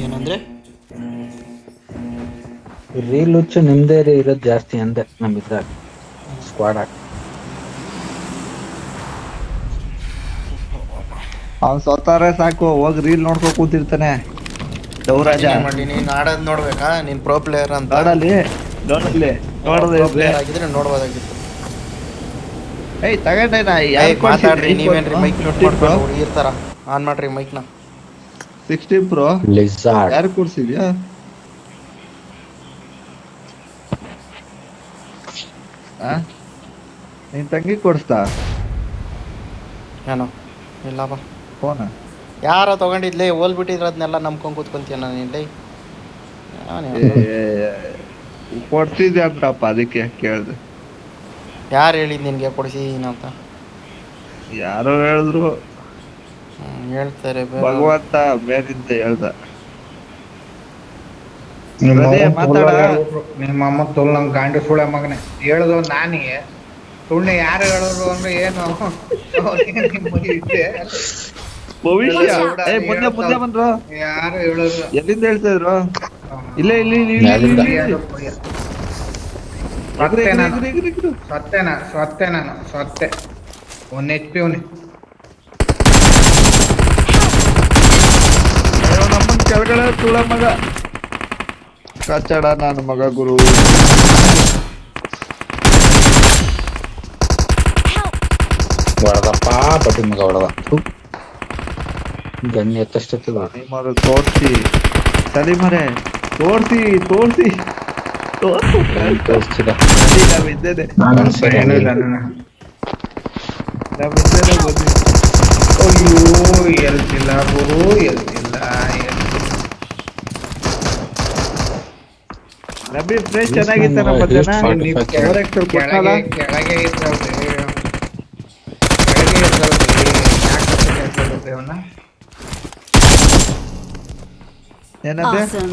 ಏನಂದ್ರೆ ರೀಲ್ ಹುಚ್ಚು ನಿಮ್ದೇ ಇರೋದು ಜಾಸ್ತಿ ಅಂದೆ ನಮ್ಮಿದ್ರಾಗ ಸ್ಕ್ವಾಡ್ ಆಗಿ. ಅವ್ನ್ ಸೊತ್ತಾರೆ ಸಾಕು, ಹೋಗಿ ರೀಲ್ ನೋಡ್ಕೊ ಕೂತಿರ್ತಾನೆ ದೇವರಾಜ. ಏನ್ ಮಾಡಿ ನೀನ್ ಆಡೋದ್ ನೋಡ್ಬೇಕಾ? ನೀನ್ ಪ್ರೋ ಪ್ಲೇಯರ್ ಅಂತ. ನೋಡಲ್ಲಿ ನೋಡಲ್ಲಿ ನೋಡದೆ ಪ್ರೋ ಇದ್ರೆ ಪ್ಲೇಯರ್ ಆಗಿದ್ರೆ ನೋಡ್ಬೋದಾಗಿತ್ತು. ಏಯ್ ತಗೊಂಡೇನಾ ಏಯ್ ಯಾರು ಮಾತಾಡ್ರಿ, ನೀವೇನ್ರಿ ಮೈಕ್ ಮ್ಯೂಟ್ 15 ಪ್ರೋ ಮಾಡ್ಕೊಂಡು ಹುಡುಗಿರ್ತಾರ ಆನ್ ಮಾಡ್ರಿ ಮೈಕ್ನ. 16 ಪ್ರೋ ಲಿಸಾರ್ಡ್ ಯಾರು ಕೂಡ್ಸಿದ್ಯಾ? ಆ ನಿನ್ ತಂಗಿ ಕೊಡ್ಸ್ತಾ ಏನೋ ಇಲ್ಲಪ್ಪ. ಫೋನ್? ಯಾರ ತಗೊಂಡಿದ್ಲೇ ಹೋಲ್ಬಿಟ್ಟಿದ್ರ ಅದನ್ನೆಲ್ಲ ನಂಬ್ಕೊಂಡ್ ಕೂತ್ಕೊಂತೀಯ ನಾನು ಇಲ್ಲಿ. ಕೊಡ್ಸಿದ್ಯಾ ಅಂತಪ್ಪ, ಅದಕ್ಕೆ ಕೇಳ್ದೆ. ಯಾರು ಹೇಳಿದ್ ನಿನ್ಗೆ ಕೊಡಿಸಿದೀನಿ ಅಂತ? ಯಾರೋ ಹೇಳಿದ್ರು, ಹೇಳ್ತಾರೆ ಬೇರೆ. ಭಗವಂತ ಮೇಲಿಂದ ಹೇಳ್ದ. ನಿಮ್ಮ ಅದೇ ಮಾತಾಡ. ಅಮ್ಮ ತೋಲ್ ನಂಗೆ ಗಾಂಡು ಸುಳೆ ಮಗನೆ ಹೇಳ್ದು ನಾನೇ ಸುಳ್ಳೆ ಯಾರು ಹೇಳಿದ್ರು ಅಂದ್ರೆ ಏನು ಇದ್ದೆ ಭವಿಷ್ಯ ಮುಂದೆ ಹೇಳ್ತಾವ್. ಮುಂದೆ ಬಂದ್ರು. ಯಾರು ಹೇಳಿದ್ರು ಎಲ್ಲಿಂದ ಹೇಳ್ತಾ ಇದ್ರು? ಇಲ್ಲೇ ಇಲ್ಲಿ ಇಲ್ಲಿ ಇಲ್ಲಿ ಮ್ಯಾಲಿಂದ. ಇಲ್ಲಿ ಇಲ್ಲಿ. ಸತ್ತೆ ಎಗ್ರು, ನಾನು ಎಗ್ರು, ಎಗ್ರು, ಎಗ್ರು. ಸತ್ತೆ 1 HP ಅವನಿ. ಅಯ್ಯೋ, ನಮ್ಮನ್ ಕೆಳಗಡೆ ತುಳ ಮಗ ಕಚ್ಚಡ ನನ್ನ ಮಗ ಗುರು. ಹೊಡೆದಪ್ಪ ಬಡ್ಡಿ ಮಗ ಹೊಡೆದ. ಗಣ್ಣು ಎತ್ತಷ್ಟೊತ್ತಿಗೆ ಸಲೀಮರು ತೋರ್ಸಿ, ಸಲೀಮರೆ ತೋರ್ಸಿ ತೋರ್ಸಿ ತೋರಿಸಿದ. ನಾವಿದ್ದೇನೆ ಏನೂ ಇಲ್ಲ ನನ್ನ. ನಾವಿದ್ದೇನೆ ಬನ್ನಿ. ಅಯ್ಯೋ ಎಲ್ತಿಲ್ಲ ಗುರು, ಎಲ್ತಿಲ್ಲ. ನಬಿ ಫ್ರೆಶ್ ಚೆನ್ನಾಗಿತ್ತ ನಮ್ಮ ಜನ. ನೀವು Correct ಕೊಟ್ನಲ್ಲ? ಕೆಳಗೆ ಇರ್ತಾವ್ರಿ. ಕೆಳಗೆ ಇರ್ತಾವ್ರಿ. ಯಾಕೆ ಕೇಳ್ತಿರುತ್ತೆ ಅವನ್ನ? ಏನಂದ್ರೆ Awesome.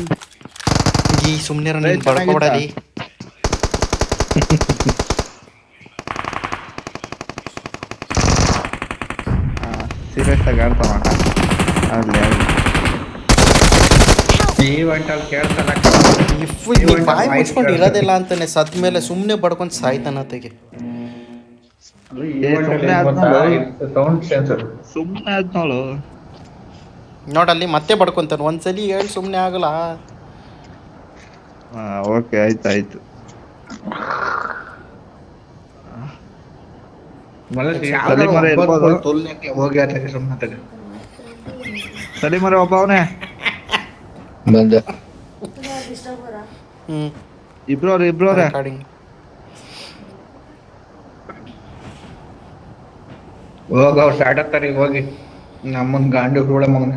ಈ ಸುಮ್ನೆ ಚೆನ್ನಾಗಿತ್ತಾ? ಬಡ್ಕೊಬಿಡಲಿ. ಸೀರಿಯಸ್ ಆಗಿ ಆಡ್ತಾವ ಆಗ್ಲಿ ಆಗ್ಲಿ. ಈ ಒಂಟಲ್ಲಿ ಕೇಳ್ತಾನ. ಬಾಯಿ ಮುಚ್ಕೊಂಡು ಇರೋದಿಲ್ಲ ಅಂತಾನೆ ಸದ್ ಮೇಲೆ ಸುಮ್ನೆ ಬಡ್ಕೊಂಡ್ ಸಾಯ್ತಾನತೆಗೆ. ಸೌಂಡ್ ಸೆನ್ಸರ್ ಸುಮ್ಮನೆ ಆದ್ನೋಳು. ನೋಡಲ್ಲಿ ಮತ್ತೆ ಬಡ್ಕೊಂತಾನೆ. ಒಂದ್ಸಲಿ ಹೇಳಿ ಸುಮ್ನೆ ಆಗಲ್ಲ. ಓಕೆ ಆಯ್ತು. ಸಲೀಮರೆ ಇರ್ಬೋದು. ಸಲೀಮರೆ ಒಬ್ಬ ಅವನೇ. ಬಂದೆ. ಹ್ಮ್ ಇಬ್ರವ್ರೆ ರೆಕಾರ್ಡಿಂಗ್. ಹೋಗ ಅವ್ರು ಸ್ಟಾರ್ಟ್ ಆಗ್ತಾರೆ ಹೋಗಿ. ನಮ್ಮನ್ ಗಾಂಡು ಕೂಡ ಮಗನ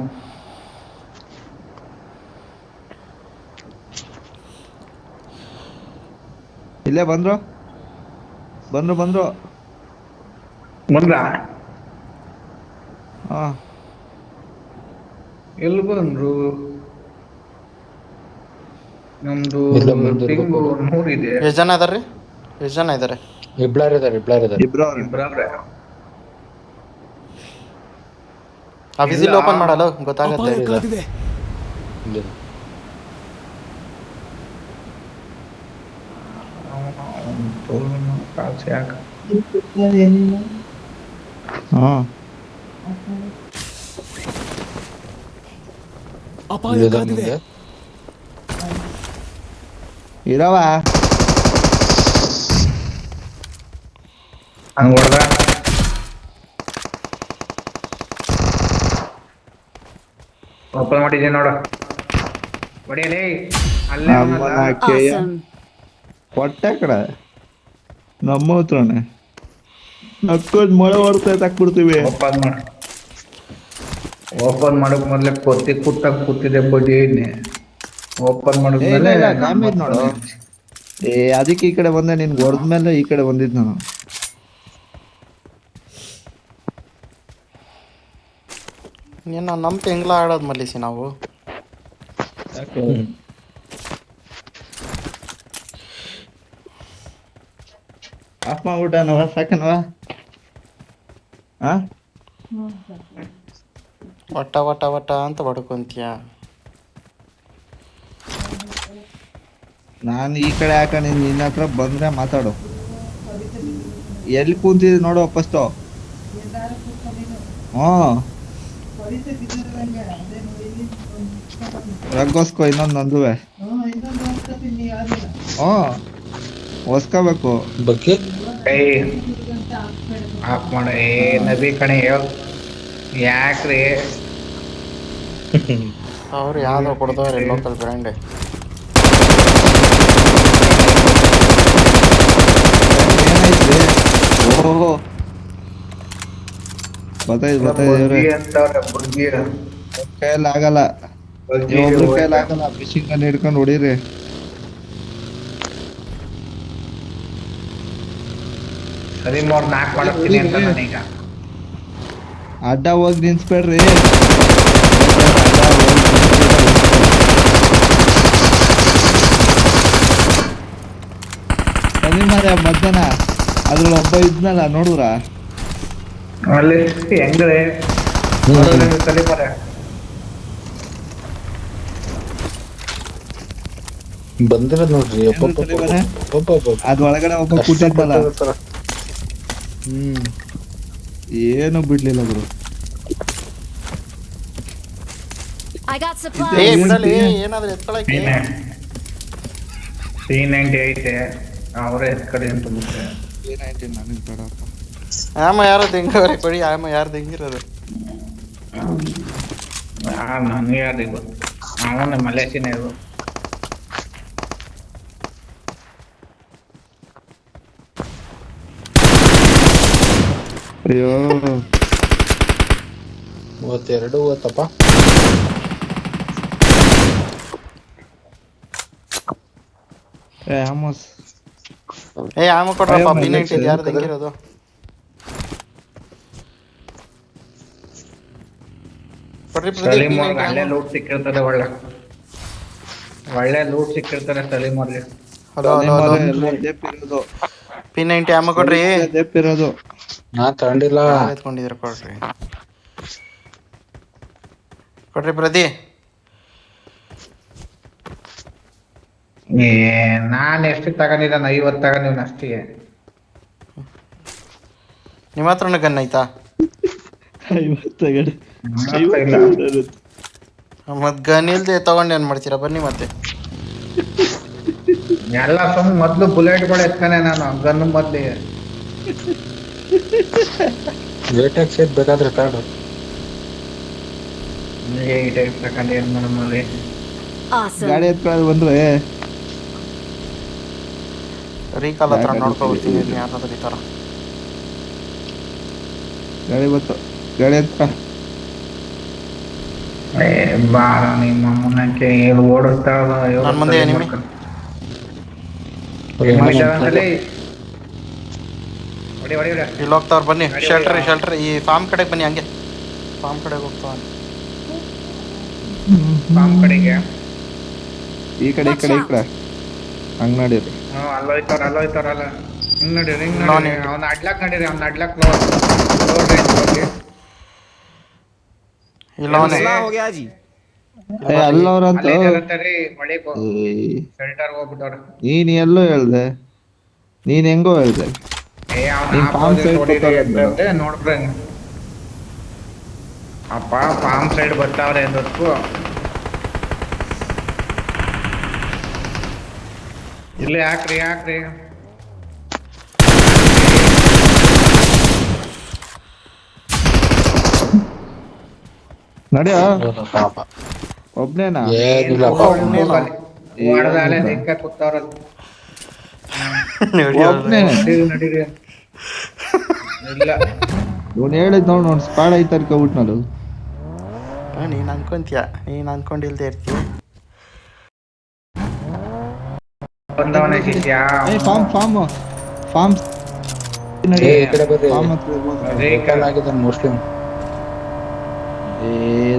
ಇಲ್ಲೇ ಬಂದ್ರು ಬಂದ್ರ ಹಾ. ಎಲ್ಲಿ ಬಂದ್ರು? ನಮ್ದು ಇಲ್ಲ, ಮುಂದೆ ತಿಂಗು ಇರ್ಬೇಕು. 100 ಇದೆ. ಎಷ್ಟು ಜನ ಇದಾರೆ? ಎಷ್ಟು ಜನ ಇದಾರೆ? ಇಬ್ಳಾರಿದಾರೆ. ಇಬ್ರವ್ರೆ. ಇಬ್ರವ್ರೆ. ಆ ವಿಸಿಲ್ ಓಪನ್ ಮಾಡಲ್ಲ ಗೊತ್ತಾಗತ್ತೆ. ಇಲ್ಲಿ. ಕಾಸು ಯಾಕೆ? ಹಾ. ಇಳಿದ ಮುಂದೆ. ಇರವ ಹಂಗ ಹೊಡೆದ ಓಪನ್ ಮಾಡಿದ್ದೀನಿ ನೋಡ. ಹೊಡಿಯಲೇ ಅಲ್ಲೇ ಅವನಲ್ಲ. Awesome. ಹೊಟ್ಟೆ ಕಡೆ ನಮ್ಮ ಹತ್ರನೇ ನಕ್ಕೋದ್ ಮಳೆ ಹೊಡ್ತಾ ಹಾಕ್ಬಿಡ್ತೀವಿ. ಓಪನ್ ಮಾಡಕ್ ಮೊದ್ಲೇ ಕೊತ್ತಿ ಕೂತಾಗ ಕೂತಿದೆ ಬಡ್ಡಿ. ಓಪನ್ ಮಾಡಿದ್ಮೇಲೆ ಡ್ಯಾಮೇಜ್ ನೋಡು. ಅದಕ್ಕೆ ಈ ಕಡೆ ಬಂದೆ, ನಿನ್ಗೆ ಹೊಡೆದ್ಮೇಲೆ ಈ ಕಡೆ ಬಂದಿದ್ ನಾನು. ನೀನು ನಂಬಿಕೆ ಹೆಂಗ್ಲ ಆಡೋದು ಮಲ್ಲಿಸಿ ನಾವು. ಆಫ್ ಮಾಡ್ಬಿಟ್ಟನವ ಸಾಕನವ. ಹಾ, ವಟ ವಟ ವಟ ಅಂತ ಬಡ್ಕೊಂತೀಯ. ನಾನು ಈ ಕಡೆ ಹಾಕೊಂಡು ನಿನ್ನ ಹತ್ರ ಬಂದ್ರೆ ಮಾತಾಡು. ಎಲ್ಲಿ ಕೂತಿದ್ ನೋಡು ಫಸ್ಟು. ರಗ್ಗೋಸ್ಕೋ ಇನ್ನೊಂದು ನಂದುವೆ. ಹೊಸ್ಕೋಬೇಕು. ಬಗ್ಗೆ ಏಯ್ ಆಫ್ ಮಾಡ. ನಬಿ ಕಣೆ ಹೇಳು ಯಾಕ್ರಿ? ಅವ್ರು ಯಾವ್ದೋ ಕೊಡ್ದವ್ರೆ ಲೋಕಲ್ ಬ್ರ್ಯಾಂಡ್. ಏನಾಯ್ತು? ಓಹೋ ಬತ್ತಾಯ್ತು ಇವ್ರೆ. ಅಂತವ್ರೆ ಬುರ್ಗಿ ಕೈಯಲ್ಲಿ ಆಗಲ್ಲ, ಒಬ್ರು ಕೈಯಲ್ಲಿ ಆಗಲ್ಲ. ಫಿಶಿಂಗ್ ಅನ್ನ ಹಿಡ್ಕೊಂಡು ಹೊಡೀರಿ. ಸರಿ ಮೋರ್ ನಾಕ್ ಮಾಡಕ್ತೀನಿ ಅಂತ ನಾನೀಗ. ಅಡ್ಡ ಹೋಗಿ ನಿನ್ಸ್ಬೇಡ್ರಿ. ಸರಿ ಮಾರ್ಯ ಮಧ್ಯಾಹ್ನ ಅದ್ರಲ್ಲಿ ಒಬ್ಬ ಇದ್ನಲ್ಲ ನೋಡುವ್ರ? ಅಲ್ಲಿ ಹೆಂಗ್ರೆ ಸರಿ ಮರ ಬಂದಿರೋದ್ ನೋಡ್ರಿ. ಅದ್ ಒಳಗಡೆ ಒಬ್ಬ ಕೂತಿದ್ನಲ್ಲ, ಏನು ಬಿಡ್ಲಿಲ್ಲ ಗುರು. I got ಏ supplies. ಬಿಡಲಿ, ಏನಾದ್ರು ಎತ್ಕೊಳಕ್ಕೆ. C90 ಐತೆ, ಅವರೇ ಕಡೆ ಅಂತ ಬಿಟ್ಟೆ. ಏನಾಯ್ತು ನನಗೆ ಬೇಡಪ್ಪ. ಆಮ ಯಾರೋ ತೆಂಗವ್ರೆ ಕೊಡಿ. ಆಮ ಯಾರು ತೆಂಗಿರೋದು? ನನಗೆ ಯಾರಿಗೆ ಗೊತ್ತು. ಅವನ ಮಲೇಸಿನ ಇದು. ಅಯ್ಯೋ 32 ತಪ್ಪ. ಆಮೋಸ್ ಏ ಆಮ ಕೊಡ್ರಪ್ಪ. ಅಯ್ಯೋ, P90 ಯಾರು ತೆಂಗಿರೋದು? ಕೊಡ್ರಿ ಪ್ರದೀಪ್. ಸಲೀಮ್ ಅವ್ರಿಗೆ ಅಲ್ಲೇ ಲೂಟ್ ಸಿಕ್ಕಿರ್ತದೆ. ಒಳ್ಳೆ ಲೂಟ್ ಸಿಕ್ಕಿರ್ತಾರೆ ಸಲೀಮ್ ಅವ್ರಿಗೆ. Hello hello hello. ಇರೋದು P90 ಆಮ ಕೊಡ್ರಿ. ಇರೋದು ನಾ ತಗೊಂಡಿಲ್ಲ. ಎತ್ಕೊಂಡಿದ್ರ ಕೊಡ್ರಿ. ಕೊಡ್ರಿ ಪ್ರದಿ. ನಾನು ಎಷ್ಟು ತಗೊಂಡಿದ್ದಾನ? 50 ತಗೊಂಡಿವ್ನ ಅಷ್ಟಿಗೆ. ನಿಮ್ಮ ಹತ್ರನ ಗನ್ ಆಯ್ತಾ? 50 ತಗಡಿ. ಇಲ್ಲ. ಮತ್ ಗನ್ ಇಲ್ದೆ ತಗೊಂಡು ಏನ್ ಮಾಡ್ತೀರಾ? ಬನ್ನಿ ಮತ್ತೆ. ಎಲ್ಲ ಮೊದ್ಲು ಬುಲೆಟ್ಗಳು ಎತ್ತಾನೆ ನಾನು ಗನ್ ಮೊದ್ಲಿಗೆ. ವೇಟೆಕ್ಸ್ ಏನ್ ಬೇಕಾದ್ರೆ ತಗೊಂಡು. ಈ ಟೈಪ್ ತಗೊಂಡು ಏನ್ ಮಾಡಿ Awesome. ಗಾಡಿ ಎತ್ಕೊಳ್ಳೋದು ಬಂದ್ರೆ ರೀಕಾಲ್ ಹತ್ರ ನೋಡ್ಕೊಬರ್ತೀನಿ ಯಾರಾದ್ರೂ ಈ ಥರ. ಗಾಡಿ ಬಂತು, ಗಾಡಿ ಎತ್ತ. ಬಾಳ ನಿಮ್ಮ ಮುನ್ನಕ್ಕೆ ಏನು ಓಡಿಸ್ತಾ ನನ್ ಮುಂದೆ enemy. ಇಲ್ಲಿ ಹೋಗ್ತಾವ್ರ ಬನ್ನಿ. ಶೆಲ್ಟರ್ ಈ ಫಾರ್ಮ್ ಕಡೆಗೆ ಬನ್ನಿ. ಹಂಗೆ ಫಾರ್ಮ್ ಕಡೆಗೆ ಹೋಗ್ತಾವ. ಪಾಮ್ ಕಡೆಗೆ ಈ ಕಡೆ ಈ ಕಡೆ ಈ ಕಡೆ ಹಂಗ್ ನೋಡಿರಿ. ಅಲ್ಲೋಯ್ತಾರಲ್ಲ. ಹಿಂಗ್ ನಡೀರಿ Non hit. ಅವ್ನ ಅಡ್ಲಾಕ್ ನಡೀರಿ. ಅವ್ನ ಅಡ್ಲಾಕ್ ಲೋಡ್ ರೇಂಜ್ ಬಗ್ಗೆ. ಇಲ್ಲ ಅವನೇ. ಅಲ್ಲವ್ರಂತ ಮಳೆ ಶೆಲ್ಟರ್ ಹೋಗ್ಬಿಟ್ಟವ್ರ. ನೀನ್ ಎಲ್ಲೋ ಹೇಳ್ದೆ, ನೀನ್ ಹೆಂಗೋ ಹೇಳ್ದೆ. ನೀನ್ farm side ಗೊತ್ತಾಗಲ್ಲ. ನೋಡ್ರಿ ಅಪ್ಪ ಫಾರ್ಮ್ ಸೈಡ್ ಬರ್ತಾವ್ರೆ ಅಂದಕ್ಕೂ ಇಲ್ಲಿ ಯಾಕ್ರಿ ನಡ್ಯಾ ಪಾಪ ಒಬ್ನೇನಾ? ಏನಿಲ್ಲಪ್ಪ. ಹೊಡೆದಾಲೆ ದಿಕ್ಕ ಕೂತವ್ರಲ್ಲ. ಒಬ್ನೇ ನಡೀರಿ ಇಲ್ಲ ಇವ್ನು ಹೇಳಿದ್ ನೋಡ್ ನೋಡ್ ಸ್ಪಾಡ್ ಐತ ಅನ್ಕೊಬಿಟ್ನಲ್ಲ. ನೀನ್ ಅನ್ಕೊಂತೀಯ, ನೀನ್ ಅನ್ಕೊಂಡಿಲ್ದೇ ಇರ್ತೀಯ. ಬಂದವನೇ ಶಿಷ್ಯ. ಫಾರ್ಮ್ ಏ ಈ ಕಡೆ ಬರ್ರಿ. ಫಾರ್ಮ್ ಹತ್ರ ಇರ್ಬೋದು. ವೇಕಲ್ ಆಗಿದೆ ಮುಸ್ಲಿಂ.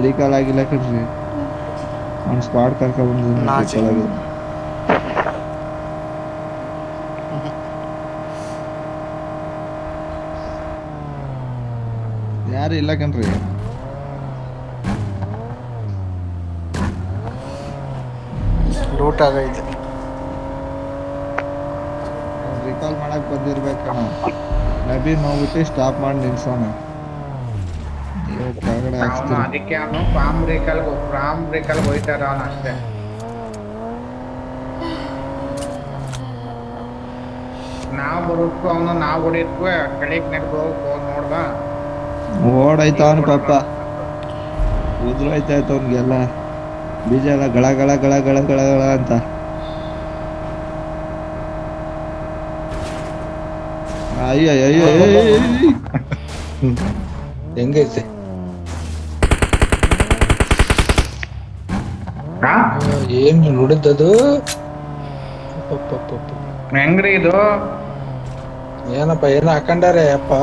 ರಿಕಾಲ್ ಆಗಿಲ್ಲ ಕಣ್ರಿ. ಅವ್ನು ಸ್ಪಾಡ್ ಕರ್ಕೊಂಡ್ ನಾಚಿ. ಬಂದಿದ್ದಾನೆ. ಯಾರು ಇಲ್ಲ ಕಣ್ರಿ. ಲೂಟ್ ಆಗೈತೆ. ಬಂದಿರ್ಬೇಕಣ. ನಬೀನ್ ಹೋಗ್ಬಿಟ್ಟು ಸ್ಟಾಪ್ ಮಾಡಿ ನಿಲ್ಸೋಣ. ನೀವು ಕೆಳಗಡೆ ಅವನು ಹಾಕ್ಸ್ತೀರಿ. ಅದಕ್ಕೆ ಅವನು ಫಾರ್ಮ್ ಬ್ರೇಕಲ್ ಹೋಯ್ತಾರ ಅವನು ಅಷ್ಟೇ. ನಾವು ಬರೋದಕ್ಕೂ ಅವನು ನಾವು ಹೊಡಿಯೋದಕ್ಕೂ ಕೆಳಗೆ ನೆಗ್ದು ಹೋಗಿ ನೋಡ್ದ ಓಡಾಯ್ತಾವನ್ ಪಾಪ, ಉದ್ರೋಯ್ತಾಯ್ತು ಅವ್ನಿಗೆಲ್ಲ ಬೀಜ ಎಲ್ಲ ಗಳ ಗಳ ಗಳ ಗಳ ಗಳ ಗಳ ಅಂತ. ಅಯ್ಯ ಅಯ್ಯ ಹೆಂಗೈತೆ ಏನ್ ನುಡಿದದು? ಹೆಂಗ್ರಿ ಇದು? ಏನಪ್ಪ ಏನೋ ಹಾಕೊಂಡಾರೆ ಅಪ್ಪ.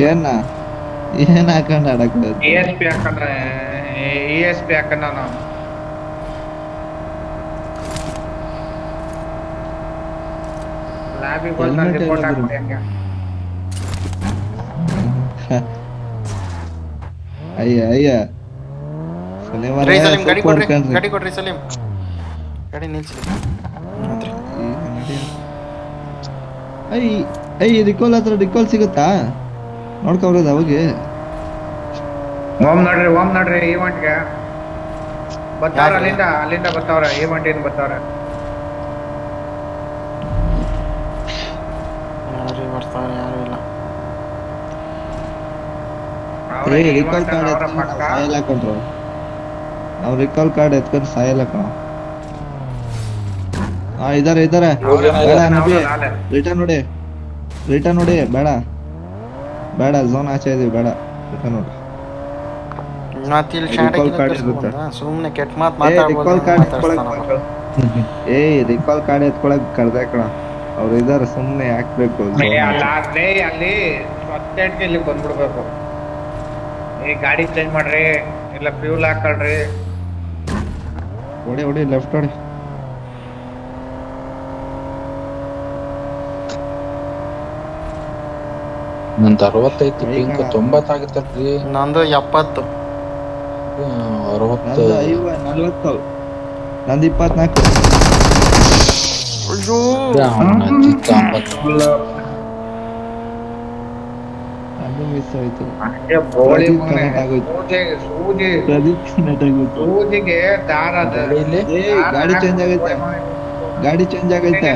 ಏನ್ ಹಾಕೊಂಡ್ ಆಡಕ್ ESP ಹಾಕೊಂಡ ನಾವು. ಲ್ಯಾಬಿಗೆ ಬಂದು ನಾನು ರಿಪೋರ್ಟ್ ಹಾಕ್ಬಿಡಿ ಹಂಗೆ. ಅಯ್ಯ ಅಯ್ಯ ರೀ ಸಲೀಂ ಗಾಡಿ ಕೊಡ್ರಿ, ಗಾಡಿ ಕೊಡ್ರಿ ಸಲೀಂ, ಗಾಡಿ ನಿಲ್ಸಿ. ರಿಕಾಲ್ ಹತ್ರ ರಿಕಾಲ್ ಸಿಗುತ್ತಾ ನೋಡ್ಕೊಬರೋದು ಅವಾಗ. ಓಮ್ ನೋಡ್ರಿ ಈವೆಂಟ್ಗೆ ಬರ್ತಾವ್ರ, ಅಲ್ಲಿಂದ ಬರ್ತಾವ್ರ, ಈವೆಂಟ್ ಏನ್ ಬರ್ತಾವ್ರ. ಯಾರು ಬರ್ತಾವ್ರೆ? ಯಾರು ಇಲ್ಲ. ರಿಕಾಲ್ ಕಾರ್ಡ್ ಎತ್ಕೊಂಡು ಸಾಯಲ್ಲ ಕಣ್ರು, ನಾವು ರಿಕಾಲ್ ಕಾರ್ಡ್ ಎತ್ಕೊಂಡು ಸಾಯಲ್ಲ ಕಣ. ಇದಾರೆ ರಿಟರ್ನ್ ನೋಡಿ. ಬೇಡ ಝೋನ್ ಆಚೆ ಇದೀವಿ, ಬೇಡ ರಿಟರ್ನ್ ನೋಡಿ. ಸುಮ್ನೆ ಕೆಟ್ಟ ಮಾತು ರಿಕಾಲ್ ಕಾರ್ಡ್ ಎತ್ಕೊಳಕ್ ಕಳ್ದೆ ಕಣ. ಅವ್ರು ಇದಾರೆ, ಸುಮ್ನೆ ಹಾಕ್ಬೇಕು. ಅಲ್ಲಿ ಸ್ವಚ್ಛಕ್ಕೆ ಇಲ್ಲಿ ಬಂದ್ಬಿಡ್ಬೇಕು. ಈ ಗಾಡಿ ಚೇಂಜ್ ಮಾಡ್ರಿ, ಇಲ್ಲ ಫ್ಯೂಲ್ ಹಾಕೊಳ್ರಿ. ಹೊಡಿ ಲೆಫ್ಟ್ ಹೊಡಿ. ನಂದು 65 ಪಿಂಕ್ 90 ಆಗಿತ್ತಲ್ರಿ. ನಂದು 70. 60 40 ನಂದು 24. ಅಯ್ಯೋ ಅದು ಮಿಸ್ ಆಯ್ತು. ಸೂಜಿಗೆ ದಾರ ಗಾಡಿ ಚೇಂಜ್ ಆಗೈತೆ.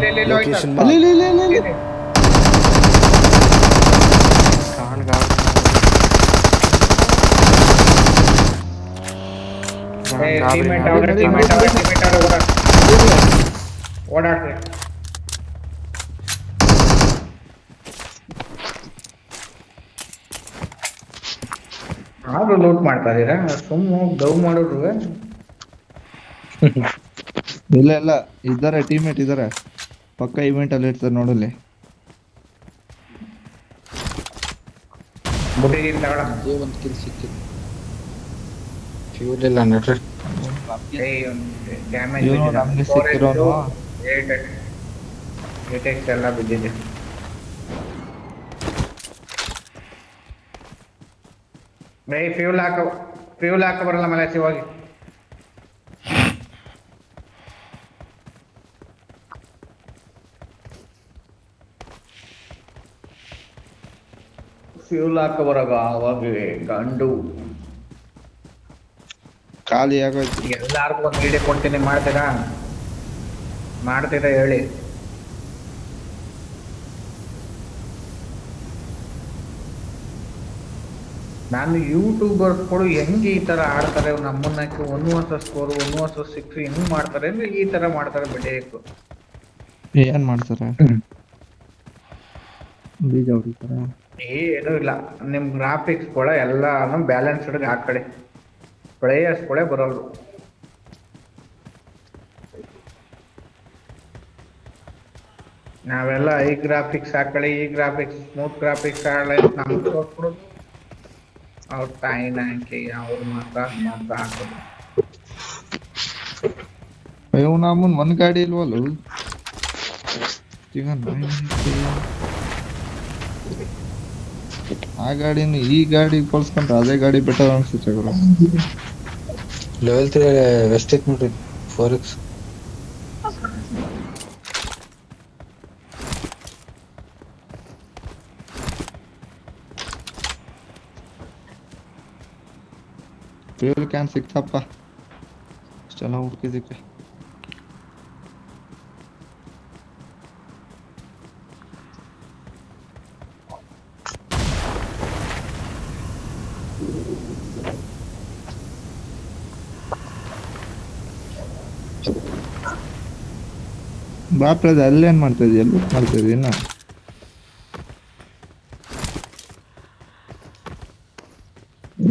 ಓಡಾಡ್ರಿ. ಆದ್ರೂ ಲೂಟ್ ಮಾಡ್ತಾ ಇದೀರಾ? ಸುಮ್ಮನೆ ಡವ್ ಮಾಡೋರು. ಇಲ್ಲ ಇದ್ದಾರೆ, ಟೀಮ್ಮೇಟ್ ಇದ್ದಾರೆ, ಪಕ್ಕ ಇವೆಂಟ್ ಅಲ್ಲಿ ಇರ್ತಾರೆ ನೋಡಲ್ಲಿ. ಒಂದು ಕಿಲ್ ಸಿಕ್ಕಿತ್ತು. ಫ್ಯೂಲ್ ಇಲ್ಲ ನಡ್ರಿ. ನಮ್ಗೆ ಸಿಕ್ಕಿರೋನು ಎಲ್ಲ ಬಿದ್ದಿದೆ. ಫ್ಯೂಲ್ ಹಾಕ ಬರಲ್ಲ ಮೇಲೆ ಹೋಗಿ. ಫ್ಯೂಲ್ ಹಾಕ ಬರಾಗ ಅವಾಗ ಗಂಡು ಖಾಲಿ ಆಗೋಯ್ತು. ಎಲ್ಲಾರ್ಗು ಒಂದು ವಿಡಿಯೋ ಕೊಡ್ತೀನಿ, ಮಾಡ್ತೀರಾ ಹೇಳಿ. ನಾನು ಯೂಟ್ಯೂಬರ್ಸ್ಗಳು ಹೆಂಗೆ ಈ ತರ ಆಡ್ತಾರೆ, ನಮ್ಮನ್ನ 1 ವರ್ಷ ಸ್ಕೋರ್ 1 ವರ್ಷ 6 ಹೆಂಗ್ ಮಾಡ್ತಾರೆ ಅಂದ್ರೆ ಈ ತರ ಮಾಡ್ತಾರೆ. ಬಿಡಬೇಕು ಏನ್ ಮಾಡ್ತಾರೆ, ಬೀಜ ಹೊಡಿತಾರ. ಏನೂ ಇಲ್ಲ, ನಿಮ್ ಗ್ರಾಫಿಕ್ಸ್ಗಳ ಎಲ್ಲಾನು ಬ್ಯಾಲೆನ್ಸ್ಡ್ ಹಾಕೊಳ್ಳಿ. ಪ್ಲೇಯರ್ಸ್ಗಳೇ ಬರೋರು. ನಾವೆಲ್ಲ ಈ ಗ್ರಾಫಿಕ್ಸ್ ಹಾಕೊಳ್ಳಿ, ಈ ಗ್ರಾಫಿಕ್ಸ್ ಸ್ಮೂತ್ ಗ್ರಾಫಿಕ್ಸ್ ಹಾಕೊಳ್ಳಿ ನಮ್ಗೆ ತೋರ್ಸ್ಬಿಡೋದು. ಅವ್ರ ಟೈನ್ ಹಾಕಿ ಅವ್ರು ಮಾತ್ರ ಹಾಕೋದು. ಅಯ್ಯೋ ನಮ್ಮನ್ ಒಂದ್ ಗಾಡಿ ಇಲ್ವಲ್ಲ ಈಗ. ಆ ಗಾಡಿನ ಈ ಗಾಡಿ ಕೊಲ್ಸ್ಕೊಂಡ್ರೆ ಅದೇ ಗಾಡಿ ಬೆಟರ್ ಅನ್ಸುತ್ತೆ ಗುರು. ಲೆವೆಲ್ 3 ವೆಸ್ಟ್ ಐತ್ ನೋಡ್ರಿ 4x. ಫ್ಯೂಲ್ ಕ್ಯಾನ್ ಸಿಕ್ತಪ್ಪ ಇಷ್ಟೆಲ್ಲ ಹುಡುಕಿದಕ್ಕೆ. ಬಾಪ್ರದ ಅಲ್ಲೇನ್ ಮಾಡ್ತಾ ಇದೀಯ? ಲೂಟ್ ಮಾಡ್ತಾ ಇದೀಯ ಇನ್ನ?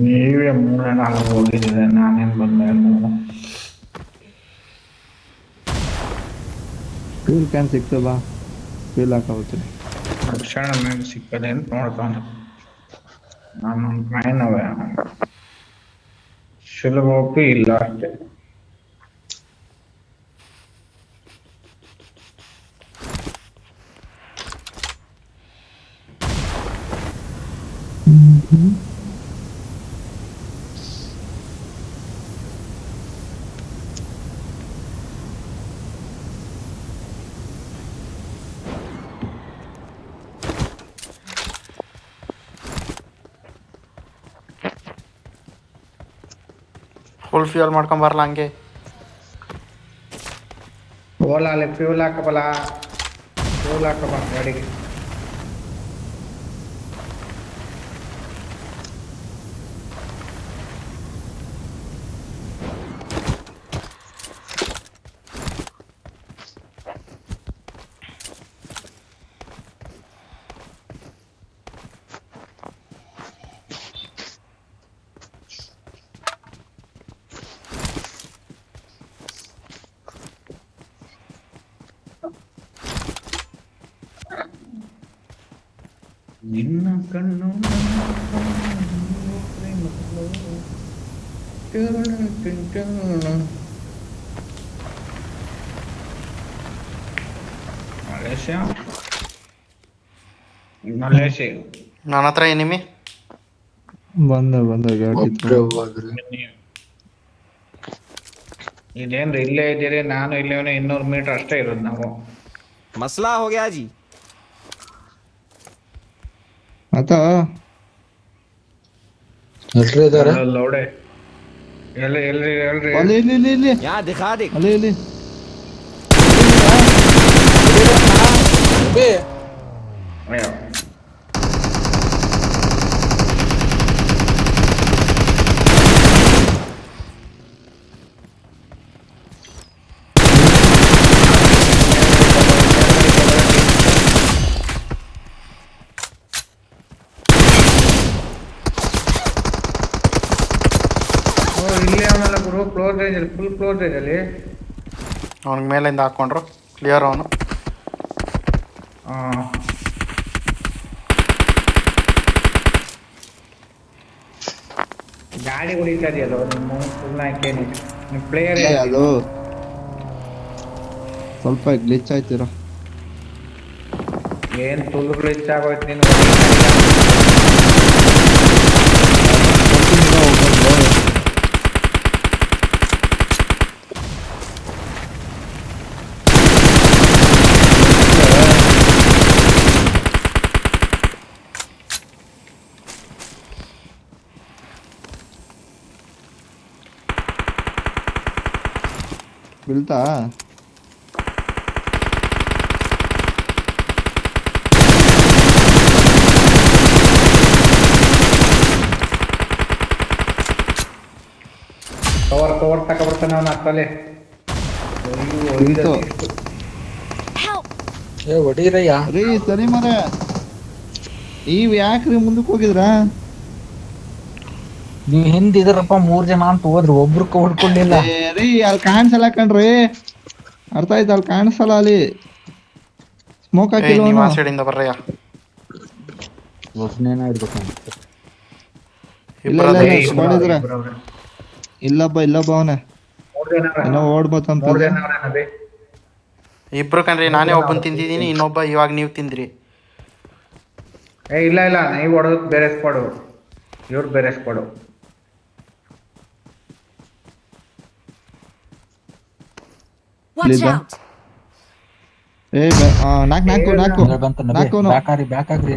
ನೀವೇ 3-4 ಹೋಗಿದ್ದೀರ, ನಾನೇನ್ ಬಂದೆ? ಫ್ಯೂಲ್ ಕ್ಯಾನ್ ಸಿಕ್ತು, ಬಾ ಫ್ಯೂಲ್ ಹಾಕೋತೀನಿ. ಕ್ಷಣ ಮೇಲೆ ಸಿಕ್ಕದೆ ಅಂತ ನೋಡ್ತಾನೆ. ನಾನು ಮೈನವೇ ಸುಲಭವಾಗಿ ಇಲ್ಲ ಅಷ್ಟೇ. ಫುಲ್ ಫ್ಯೂಯಲ್ ಮಾಡ್ಕೊಂಬರಲ್ಲ ಹಂಗೆ. ಓಲಾ ಅಲ್ಲಿ ಫ್ಯೂಲ್ ಹಾಕಬಲ್ಲ, ಫ್ಯೂಲ್ ಹಾಕಬ ಗಾಡಿಗೆ. ನಿನ್ನ ಕಣ್ಣು ಮಲೇಷ್ಯಾ ನನ್ನ ಹತ್ರ ಎನಿಮಿ. ಬಂದ ಗಾಡಿ ಇದೇನ್ರಿ ಇಲ್ಲೇ ಇದ್ದೀರಿ? ನಾನು ಇಲ್ಲೇ 200 ಮೀಟರ್ ಅಷ್ಟೇ ಇರೋದು ನಾವು. मसला हो गया जी। ಆತ ಎಲ್ರು ಇದಾರೆ? ಲೌಡೆ ಎಲ್ರಿ ಅಲ್ಲಿ ಇಲ್ಲಿ यहाँ दिखा दे। ಅಲ್ಲಿ ಅಯ್ಯೋ. ಇಲ್ಲೇ ಅವನಲ್ಲ ಗುರು, ಕ್ಲೋಸ್ ರೇಂಜ್ ಅಲ್ಲಿ, ಫುಲ್ ಕ್ಲೋಸ್ ರೇಂಜ್ ಅಲ್ಲಿ. ಅವ್ನಿಗೆ ಮೇಲಿಂದ ಹಾಕೊಂಡ್ರು, ಕ್ಲಿಯರ್ ಅವನು. ಗಾಡಿ ಹೊಡಿತಾ ಇದೆಯಲ್ಲ ನಿಮ್ಮ ಫುಲ್ ಹಾಕೇನಿ ನಿಮ್ಮ ಪ್ಲೇಯರ್. ಅದು ಸ್ವಲ್ಪ ಗ್ಲಿಚ್ ಆಯ್ತಿರೋ. ಏನ್ ತುಳುಗಳು ಇಚ್ಚಾಗೋಯ್ತು ನೀನು. ಬೀಳ್ತಾ ಕವರ್ ತಗೊಬರ್ತಾನೆ ಅವನ ಅತ್ತಲೆ. ಬೀಳ್ತು. Help! ಏ ಹೊಡೀರಯ್ಯ. ರೀ ಸರಿ ಮರ, ನೀವ್ ಯಾಕ್ರಿ ಮುಂದಕ್ಕೆ ಹೋಗಿದ್ರಾ? ನೀವ್ ಹಿಂದಿದ್ರಪ್ಪ 3 ಜನ ಅಂತ ಹೋದ್ರು, ಒಬ್ರು ಹೊಡ್ಕೊಂಡಿಲ್ಲ. ರೀ ಅಲ್ಲಿ ಕಾಣಿಸಲ್ಲ ಕಣ್ರಿ, ಅರ್ಥ ಆಯ್ತು? ಅಲ್ಲಿ ಕಾಣಿಸಲ್ಲ, ಅಲ್ಲಿ ಸ್ಮೋಕ್ ಹಾಕಿಲ್ಲ ನೀವು ಆ ಅವನು. ಸೈಡಿಂದ ಬರ್ರಯ್ಯ. ಒಬ್ನೇನ ಇರ್ಬೇಕು ಅಂತ. ಇಲ್ಲ ಮಾಡಿದ್ರ ಇಲ್ಲಪ್ಪ ಅವನ ಏನೋ ಓಡ್ಬೋತಂತ. ಇಬ್ರು ಕಣ್ರಿ, ನಾನೇ ಒಬ್ಬನ್ ತಿಂದಿದ್ದೀನಿ, ಇನ್ನೊಬ್ಬ ಇವಾಗ ನೀವು ತಿಂದ್ರಿ. ಇಲ್ಲ ನೀವು ಹೊಡೋದು ಬೇರೆ ಸ್ಕ್ವಾಡು, ಇವ್ರು ಬೇರೆ ಸ್ಕ್ವಾಡು. Watch out! ನಾಲ್ಕು ಬ್ಯಾಕಾಗ್ರಿ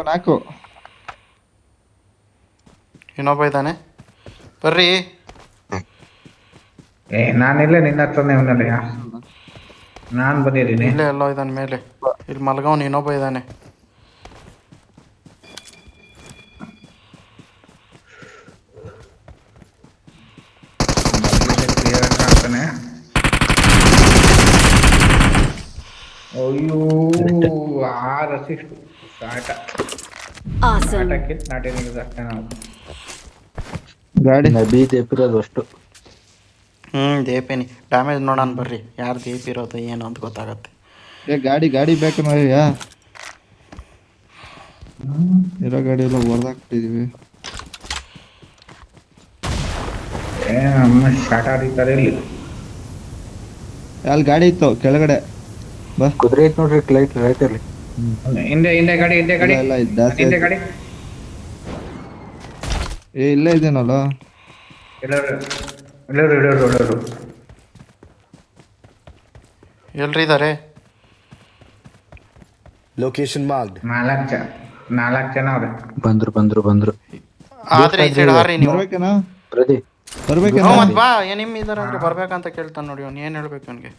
ನಾಲ್ಕು ಇನ್ನೊಬ್ಬ ಇದ್ದಾನೆ. ಬರ್ರಿ. ನಾನಿಲ್ಲೇ ನಿನ್ನ ಹತ್ರನೇ ಅವನಲ್ಲ. ನಾನು ಬಂದಿದ್ದೀನಿ. ಇಲ್ಲೇ ಎಲ್ಲೋ ಇದ್ದಾನೆ ಮೇಲೆ. ಇಲ್ಲಿ ಮಲ್ಗವನು ಇನ್ನೊಬ್ಬ ಇದ್ದಾನೆ. ಕ್ಲಿಯರ್ ಕಾಣ್ತಾನೆ. ಅಯ್ಯೋ 6 ಅಸಿಸ್ಟ್ ಸ್ಟಾರ್ಟ್. Awesome. ಸ್ಟಾರ್ಟ್ ನಾಟೇನಿಗೆ ಅಷ್ಟೇ ನಾವು. ಗಾಡಿ ನಬಿ ದೇಪಿರೋದು ಅಷ್ಟು. ದೇಪೇನಿ ಡ್ಯಾಮೇಜ್ ನೋಡೋಣ ಬರ್ರಿ. ಯಾರು ದೇಪ್ ಇರೋದು ಏನು ಅಂತ ಗೊತ್ತಾಗತ್ತೆ. ಗಾಡಿ ಬೇಕು ನಾವ್ಯಾ ಇರೋ ಗಾಡಿ ಎಲ್ಲ ಹೊಡೆದಾಕ್ತಿದೀವಿ. ನಮ್ಮ ಸ್ಟಾರ್ಟ್ ಆಗಿದ್ದಾರೆ ಇಲ್ಲಿ. ಅಲ್ಲಿ ಗಾಡಿ ಇತ್ತು ಕೆಳಗಡೆ ಬಾ. ಕುದುರೆ ಐತ್ ನೋಡ್ರಿ ರೈಟ್ ಅಲ್ಲಿ. ಹಿಂದೆ ಗಾಡಿ ಇಲ್ಲ ಜಾಸ್ತಿ ಹಿಂದೆ ಆಯ್ತು. ಗಾಡಿ ಇಲ್ಲೇ ಇದೇನಲ್ಲ. ಎಲ್ಲರೂ ಎಲ್ರಿ ಇದ್ದಾರೆ? Location marked. 4 ಜನ ಅವ್ರೆ. ಬಂದ್ರು ಆದ್ರೆ ಈ ಸೈಡ್ ಹಾರಿ ನೀವು. ಬರ್ಬೇಕೇನಾ ಪ್ರದೀಪ್ ಬರ್ಬೇಕೇನಾ? ಮತ್ ಬಾ. ನಿಮ್ ಇದಾರೆ ಅಂದ್ರೆ ಬರ್ಬೇಕಂತ ಕೇಳ್ತಾನೆ ನೋಡಿ. ಅವ್ನು ಏನ್ ಹೇಳ್ಬೇಕು ಅವ್ನಿಗೆ?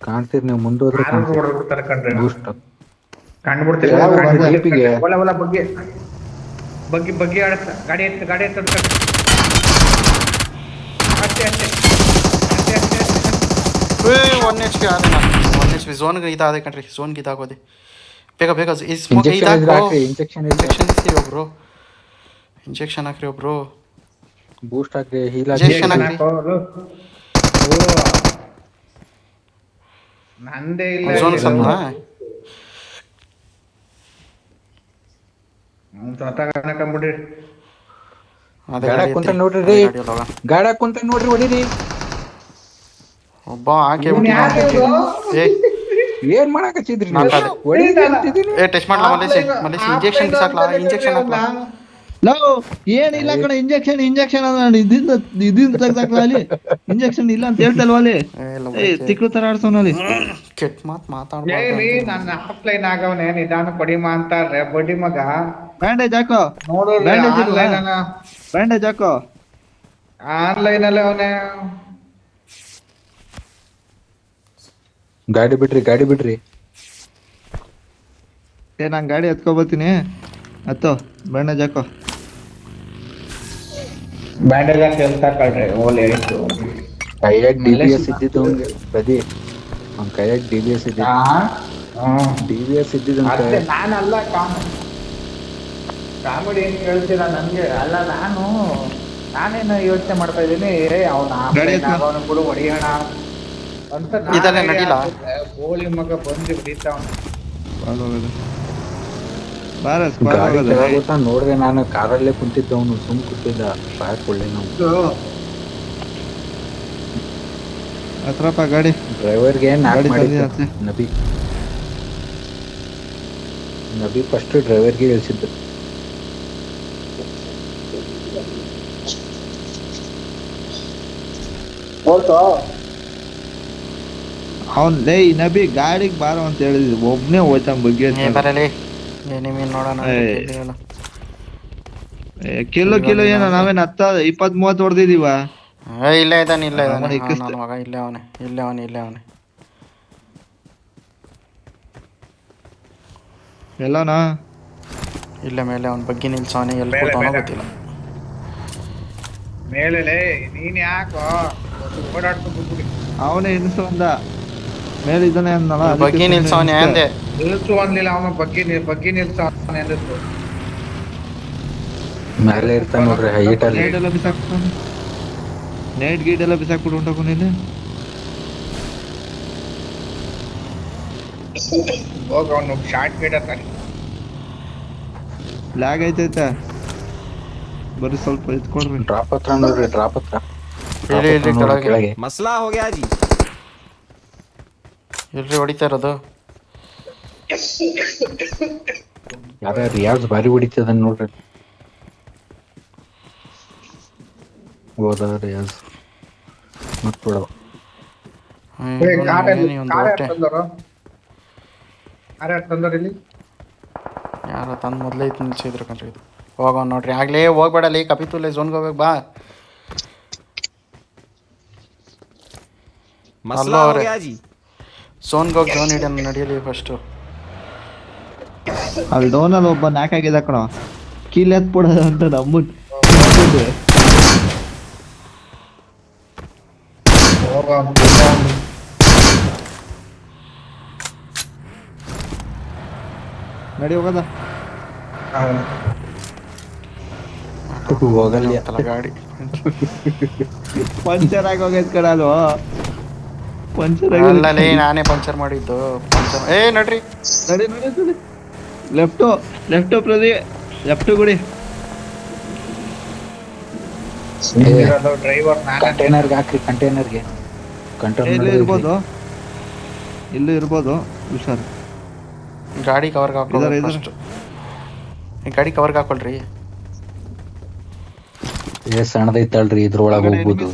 ಕಾಣ್ತೀರಿ ನೀವು ಮುಂದೋದ್ರೆ ಹೊಡೆದ್ಬಿಡ್ತಾರೆ ಕಣ್ರಿ. ಬೂಸ್ಟ್ ಕಂಡ್ಬಿಡ್ತೀರಿ. ಯಾವ help-ಗೆ? ಒಲ ಬಗ್ಗಿ ಆಡತ್ತ. ಗಾಡಿ ಎತ್ತ ಅಷ್ಟೇ. 1 HP ಆದ. 1 HP ಝೋನ್ಗೆ ಇದಾದೆ ಕಣ್ರಿ. ಝೋನ್ಗೆ ಇದಾಗೋದೆ. ಬೇಗ ಈ ಸ್ಮೋಕ್ ಇಂಜೆಕ್ಷನ್ ಇಂಜೆಕ್ಷನ್ ಹಾಕ್ರಿ ಒಬ್ರು. ಬೂಸ್ಟ್ ಹಾಕ್ರಿ, ಹೀಲ್ ಇಂಜೆಕ್ಷನ್ ಹಾಕ್ರಿ. ಹಾಕ್ರಿ. ನಂದೇ ಇಲ್ಲ. ಝೋನ್ ಸತ್ನಾ? ಕಂಬಿಡ್ರಿ. ಗಾಡ್ಯಾಗ ಕುಂತ ನೋಡ್ರಿ ಗಾಡ್ಯಾಗ ಕುಂತ ನೋಡ್ರಿ ಹೊಡೀರಿ. ಒಬ್ಬ ಹಾಕಿ ಏನ್ ಮಾಡಕತ್ತಿದ್ರಿ ಮಾತಾಡಿ. ಟೆಸ್ಟ್ ಮಾಡ್ಲಾ ಮಲೇಶ್ ಇಂಜೆಕ್ಷನ್ ಹಾಕ್ಲಾ? ಏನಿಲ್ಲ ಕಣ ಇಂಜೆಕ್ಷನ್ ಇದನ್ನ ತೆಗ್ದಾಕ್ಲ ಅಲ್ಲಿ. ಇಂಜೆಕ್ಷನ್ ಇಲ್ಲ ಅಂತ ಹೇಳ್ತಲ್ವ ಅಲ್ಲಿ. ತಿಕ್ಳು ತರ ಆಡ್ಸೋನಲ್ಲಿ ಕೆಟ್ಟ ಮಾತಾಡ. ನನ್ನ ಆಫ್ಲೈನ್ ಆಗವನೇ ನಿಧಾನ ಕೊಡಿಮ ಅಂತಾರೆ ಬಡ್ಡಿ ಮಗ. ಬ್ಯಾಂಡೇಜ್ ಹಾಕೋ. ನೋಡು ಬ್ಯಾಂಡೇಜ್ ಹಾಕೋ. ಆನ್ಲೈನ್ ಅಲ್ಲೇ ಅವನೇ. ಗಾಡಿ ಬಿಡ್ರಿ. ನಾನ್ ಗಾಡಿ ಎತ್ಕೊಬತ್ತೀನಿ. ಹತ್ತೋ ಬ್ಯಾಂಡೇಜ್ ಹಾಕೋ. ಬ್ಯಾಂಡೇಜ್ ಹಾಕಿ ಅಂತ ಕಳ್ರಿ. ಓಲೆ ಆಯ್ತು. ಕೈಯಾಗ DBS ಇದ್ದಿದ್ದು ಅವ್ನಿಗೆ ಪ್ರದೀಪ್. ಅವ್ನ ಕೈಯಾಗ DBS ಇದ್ದಿದ್ದಂತೆ. ನಾನಲ್ಲ ಕಾಮಿಡಿ ಏನ್ ಕೇಳ್ತೀರಾ ನನ್ಗೆ? ಅಲ್ಲ ನಾನೇನು ಯೋಚನೆ ಮಾಡ್ತಾ ಇದ್ದೀನಿ. ಅವನ ಕೂಡ ಹೊಡಿಯೋಣ ಅಂತ. ಇದೆಲ್ಲ ನಡೀಲ. ಗೋಳಿ ಮಗ ಬಂದು ಹೊಡಿತಾವನ. ನೋಡ್ದೆ ನಾನು ಕಾರಲ್ಲೇ ಕುಂತಿದ್ದ. ಅವನು ಸುಮ್ ಕೂತಿದ್ದ. ಬಾಯ್ ನಾವು ಹತ್ರಪ್ಪ ಗಾಡಿ. ಡ್ರೈವರ್ಗೆ ನಬಿ ಫಸ್ಟ್ ಡ್ರೈವರ್ಗೆ ಇಳಿಸಿದ್ದು. ಅವನ್ ನಬಿ ಗಾಡಿಗೆ ಬಾರೋ ಅಂತ ಹೇಳಿದ್ವಿ. ಒಬ್ನೇ ಹೋಯ್ತಾನ ಬಗ್ಗೆ ಬರಲಿ. ನೋಡೋಣ. ಕಿಲೋ ಏನೋ ನಾವೇನ್ 20-30 ಹೊಡೆದಿದೀವ. ಇಲ್ಲೇ ಇದ್ದಾನೆ. ಮಗ ಇಲ್ಲೇ ಅವನೆ. ಎಲ್ಲನಾ ಇಲ್ಲೇ ಮೇಲೆ ಅವನ ಬಗ್ಗೆ ನಿಲ್ಸವನೆ. ಎಲ್ಲಿ ಕೂತವನೋ ಗೊತ್ತಿಲ್ಲ. ಮೇಲೆ ನೀನ್ ಯಾಕೋ ಓಡಾಡ್ಕೊಂಡು ಅವನೇ ಇನ್ಸಂದ ಮೇಲೆ ಇದ್ದಾನೆ ಅನ್ನಲ್ಲ. ಬಗ್ಗೆ ನಿಲ್ಸವನೆ ಅಂದೆ. ನಿಲ್ಸು ಅನ್ಲಿಲ್ಲ. ಅವನ ಬಗ್ಗೆ ನಿಲ್ಸವನೆ ಅಂದಿತ್ತು. ಮೇಲೆ ಇರ್ತಾನೆ ನೋಡ್ರಿ ಹೈಟ್ ಅಲ್ಲಿ. ನೈಟ್ ಗೀಟ್ ಎಲ್ಲ ಬಿಸಾಕ್ಬಿಟ್ಟು ಹೊಂಟೋಕೊಂಡಿಲ್ಲ. ಹೋಗ ಅವನು ಶಾರ್ಟ್ ಗೇಟ್ ಅಂತಾನೆ. ಲ್ಯಾಗ್ ಐತೈತೆ. ಬರೀ ಸ್ವಲ್ಪ ಎತ್ಕೊಡ್ರಿ. ಡ್ರಾಪ್ ಹತ್ರ ನೋಡ್ರಿ. ಕೆಳಗೆ मसला हो गया जी. ಎಲ್ರಿ ಹೊಡಿತಾ ಇರೋದು? ಯಾರ ರಿಯಾಜ್ ಬಾರಿ ಹೊಡಿತದ ನೋಡ್ರಿ. ಹೋದ ರಿಯಾಜ್ ಮತ್ ಬಿಡವ. ಯಾರ ತಂದ್ ಮೊದ್ಲೇ ನಿಲ್ಸಿದ್ರು ಕಣ್ರಿ ಇದು. ಹೋಗೋಣ ನೋಡ್ರಿ ಆಗ್ಲೇ ಹೋಗ್ಬೇಡಲ್ಲಿ ಕಪಿತುಲೆ ಝೋನ್ಗೆ ಹೋಗ್ಬೇಕು ಬಾ मसला हो गया जी ಝೋನ್ಗೆ ಹೋಗಿ ಝೋನ್ ಹಿಡಿಯೋಣ ನಡೆಯಲಿ ಫಸ್ಟು ಅಲ್ಲಿ ಡೋನಲ್ಲಿ ಒಬ್ಬ ನಾಕ್ ಆಗಿದೆ ಕಣ ಕೀಲ್ ಎತ್ಬಿಡೋದು ಅಂತ ನಮ್ಮನ್ ನಡಿ ಹೋಗದ ಹೋಗಲ್ಲ ಅಂತಲ್ಲ ಗಾಡಿ ಪಂಚರ್ ಆಗಿ ಹೋಗೈತ್ ಕಣ ಅದು ಪಂಚರ್ ಅಲ್ಲಲೇ ನಾನೇ ಪಂಚರ್ ಮಾಡಿದ್ದು ಪಂಚರ್ ನಡ್ರಿ ನಡಿ ನಡಿ ನಡಿ ಲೆಫ್ಟು ಪ್ರದಿ ಲೆಫ್ಟು ಗುಡಿ ಡ್ರೈವರ್ ನಾನೇ ಕಂಟೈನರ್ಗೆ ಹಾಕ್ರಿ ಕಂಟೈನರ್ಗೆ ಇಲ್ಲೂ ಇರ್ಬೋದು ಇಲ್ಲೂ ಇರ್ಬೋದು ಹುಷಾರು ಗಾಡಿ ಕವರ್ಗೆ ಹಾಕೊಳ್ಳಿ ಇದರ ಫಸ್ಟ್ ಗಾಡಿ ಕವರ್ಗೆ ಹಾಕೊಳ್ರಿ ಸಣ್ಣದೈತಲ್ರಿ ಇದ್ರೊಳಗೆ ಹೋಗ್ಬೋದು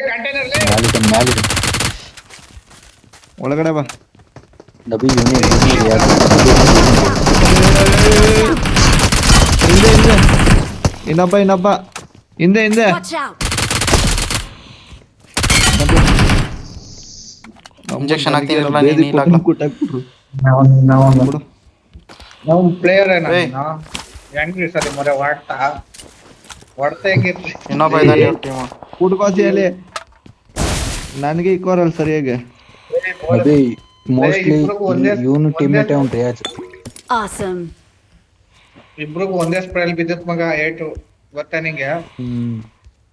ಕಂಟೈನರ್ ಮ್ಯಾಲಿದೆ ಒಳಗಡೆ ಬಾ ಡಬಿ ಹಿಂದೆ ಇನ್ನೊಬ್ಬ ಹಿಂದೆ Watch out! ಇಂಜೆಕ್ಷನ್ ಹಾಕ್ತಿದ್ರಲ್ಲ ನೀನು ಇಲ್ಲ ನಾವು ಪ್ಲೇಯರ್ ಹೆಂಗ್ರಿ ಸರಿ ಮೊರೆ ಹೊಡ್ತಾ ಹೆಂಗಿರ್ರಿ ಇನ್ನೊಬ್ಬ ಇದ್ದಾನೆ ಟೀಮು ಕುಡ್ಕೋತಿಯಲ್ಲಿ ನನಗೆ ಇಕ್ಕೋರಲ್ಲ ಸರಿಯಾಗಿ ಡಬಿ ಮೋಸ್ಟ್ಲಿ ಇವನು ಟೀಮೇಟೇ ಉಂಟು ಯಾಚ್ Awesome. ಇಬ್ರಿಗೂ ಒಂದೇ ಸ್ಪ್ರೇಲ್ ಬಿದ್ದಿತ್ ಮಗ ಏಟು ಗೊತ್ತಾ ನಿಂಗೆ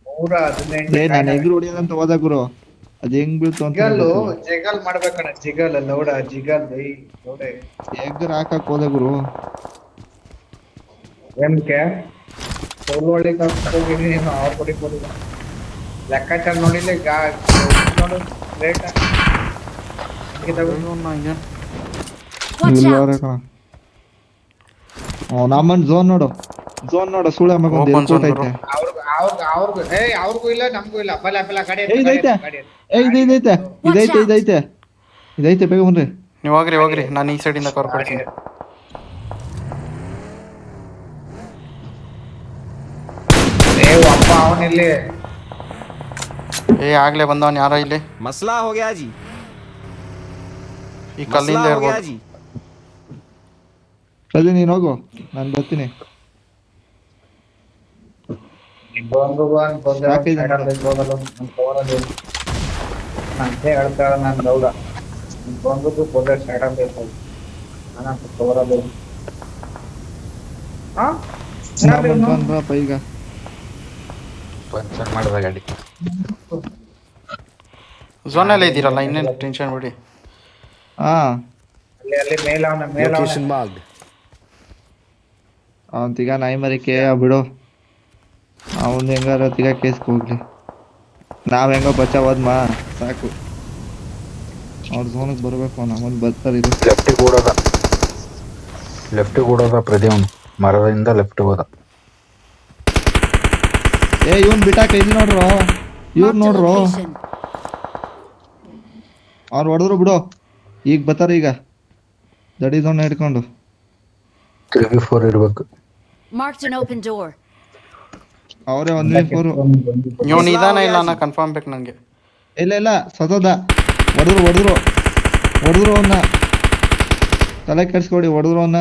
118 ನಾನು ಎಗ್ರು ಹೊಡಿಯೋದಂತ ಹೋದ ಗುರು ಅದ್ ಹೆಂಗ್ ಬೀಳ್ತು ಅಂತ ಜಿಗಲ್ ಮಾಡ್ಬೇಕಣ್ಣ ಜಿಗಲ್ ಲೌಡ ಜಿಗಲ್ ಲೌಡೆ ಎಗ್ರ ಹಾಕಕ್ ಹೋದ ಗುರು ಏನ್ಕೆ ಸೋಲೋಳಿ ಹೋಗಿದ್ದೀನಿ ನೀನು ಅವ್ರ ಕೊಡಿ ಕೊಡಿಲ್ಲ ಲೆಕ್ಕಾಚಾರ ನೋಡಿಲ್ಲ ನೋಡು ರೇಟ್ Watch ಇಲ್ಲ out! ಕಣ ನಮ್ಮನ್ ಝೋನ್ ನೋಡು ಸುಳೆ ಮಗ ಒಂದು Open zone ಏರ್ಪೋರ್ಟ್ ಐತೆ ಅವ್ರಿಗೂ ಇಲ್ಲ ನಮಗೂ ಇಲ್ಲ ಬಲ ಗಾಡಿ ಇದೈತೆ ಬೇಗ ಬನ್ರಿ ನೀವು ಹೋಗ್ರಿ ನಾನು ಈ ಸೈಡಿಂದ ಕವರ್ ಕೊಡ್ತೀನಿ ಅಪ್ಪ ಅವನಿಲ್ಲಿ ಆಗ್ಲೇ ಬಂದವನ್ ಯಾರೋ ಇಲ್ಲಿ मसला हो गया जी ಈ ಕಲ್ಲಿಂದ मसला हो गया ಇರ್ಬೋದು जी ಸರಿ ನೀನ್ ಹೋಗು ನಾನು ಬರ್ತೀನಿ ಅಂತೆ ಹೇಳ್ತಾಳ ನಾನು ಗೌಡ ಬಂದದ್ದು ಪೊಲೀಸ್ ಸ್ಟಾರ್ಟ್ ಬೇಕು ನಾನು ತಗೋರದು ಬಂದ್ರಪ್ಪ ಈಗ ಪಂಚರ್ ಮಾಡಿದ ಗಾಡಿ ಝೋನಲ್ಲಿ ಇದ್ದೀರಲ್ಲ ಇನ್ನೇನು ಟೆನ್ಷನ್ ಬಿಡಿ ಹಾ ಅಲ್ಲಿ ಮೇಲವನ लोकेशन मार्क्ड ಅವಂತೀಗ ನಾಯಿ ಮರಿಕೆ ಬಿಡು ಅವನ್ ಹೆಂಗಾರ ತಿಗ ಕೇಸ್ಗೆ ಹೋಗ್ಲಿ ನಾವ್ ಹೆಂಗೋ ಬಚಾವದ್ಮಾ ಸಾಕು ಅವ್ರ ಝೋನಿಗೆ ಬರ್ಬೇಕು ನಮ್ಮಲ್ಲಿ ಬರ್ತಾರೆ ಇದು ಲೆಫ್ಟಿಗೆ ಓಡೋದ ಪ್ರದೇವನ್ ಮರದಿಂದ ಲೆಫ್ಟ್ ಹೋದ ಇವನ್ ಬಿಟ್ಟಾಕ ಇಲ್ಲಿ ನೋಡ್ರು ಇವ್ರು Marked a ನೋಡ್ರು location. ಅವ್ರು ಹೊಡೆದ್ರು ಬಿಡು ಈಗ ಬರ್ತಾರ ಈಗ ದಡಿ ಝೋನ್ ಹಿಡ್ಕೊಂಡು 3v4 ಇರ್ಬೇಕು Marked an open door. ಅವರೇ 1v4 ಇವನು ಇದಾನ ಇಲ್ಲ ಅನ್ನೋ ಕನ್ಫರ್ಮ್ ಬೇಕು ನನಗೆ ಇಲ್ಲ ಸತೋದ ಹೊಡೆದ್ರು ಅವನ್ನ ತಲೆ ಕೆಡ್ಸ್ಕೊಡಿ ಹೊಡೆದ್ರು ಅವನ್ನ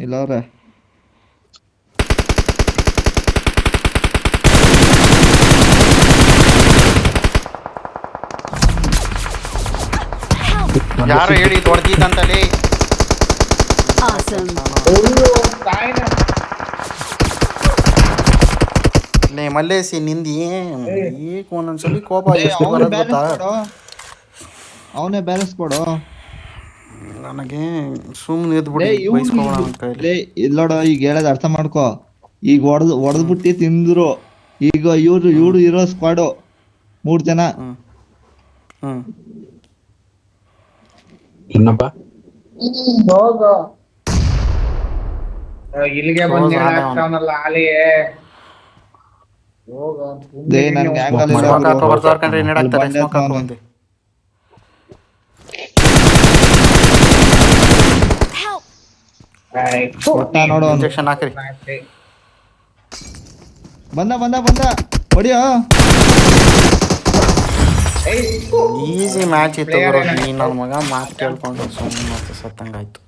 ಇಲ್ಲ ಅವ್ರೆ ಯಾರು ಹೇಳಿ ಹೊಡೆದಿದ್ದಂತಲ್ಲಿ Awesome. ಲೇ ಮಲ್ಲೇಸಿ ನಿಂದಿ ಏಕ್ ಒಂದೊಂದ್ಸಲಿ ಕೋಪ ಎಷ್ಟು ಬರೋದು ಗೊತ್ತಾ ಅವನೇ ಬ್ಯಾಲೆನ್ಸ್ ಕೊಡು ನನಗೆ ಸುಮ್ಮನೆ ಎದ್ಬಿಡಿ ಬೈಸ್ಕೋಣ ನನ್ನ ಕೈಲಿ ಇಲ್ಲೋಡ ಈಗ ಹೇಳೋದು ಅರ್ಥ ಮಾಡ್ಕೋ ಈಗ ಹೊಡೆದ್ಬಿಟ್ಟಿ ತಿಂದ್ರು ಈಗ ಇವ್ರು ಇರೋ ಸ್ಕ್ವಾಡು 3 ಜನ ಹ್ಮ್ ಇನ್ನೊಬ್ಬ ಇಲ್ಲಿಗೆ ಬಂದು ಆಗ್ತಾವನಲ್ಲ ಆಲಿಯೇ ನನ್ಗೆ ಆಂಗಲ್ ಇಲ್ಲ ಸ್ಮೋಕ್ ಗುರು. ಹಾಕೋ ಬರ್ತಾರ್ಕಂಡ್ರೆ ಅಲ್ಲಿ ಏನಾಗ್ತಾರೆ ಬಂಡೆ ಸ್ಮೋಕ್ ಹಾಕೋ ಹತ್ರ ಬಂದೆ ಕೊಟ್ಟ ನೋಡು ಅವ್ನು. ಇಂಜೆಕ್ಷನ್ ಹಾಕ್ರಿ. ಬಂದ ಹೊಡಿಯೋ. ಈಸಿ ಮ್ಯಾಚ್ ಇತ್ತು ಗುರು. ಈ ನನ್ನ ಮಗ ಮಾತು ಕೇಳ್ಕೊಂಡು ಸುಮ್ಮನೆ ಸತ್ತಂಗಾಯ್ತು.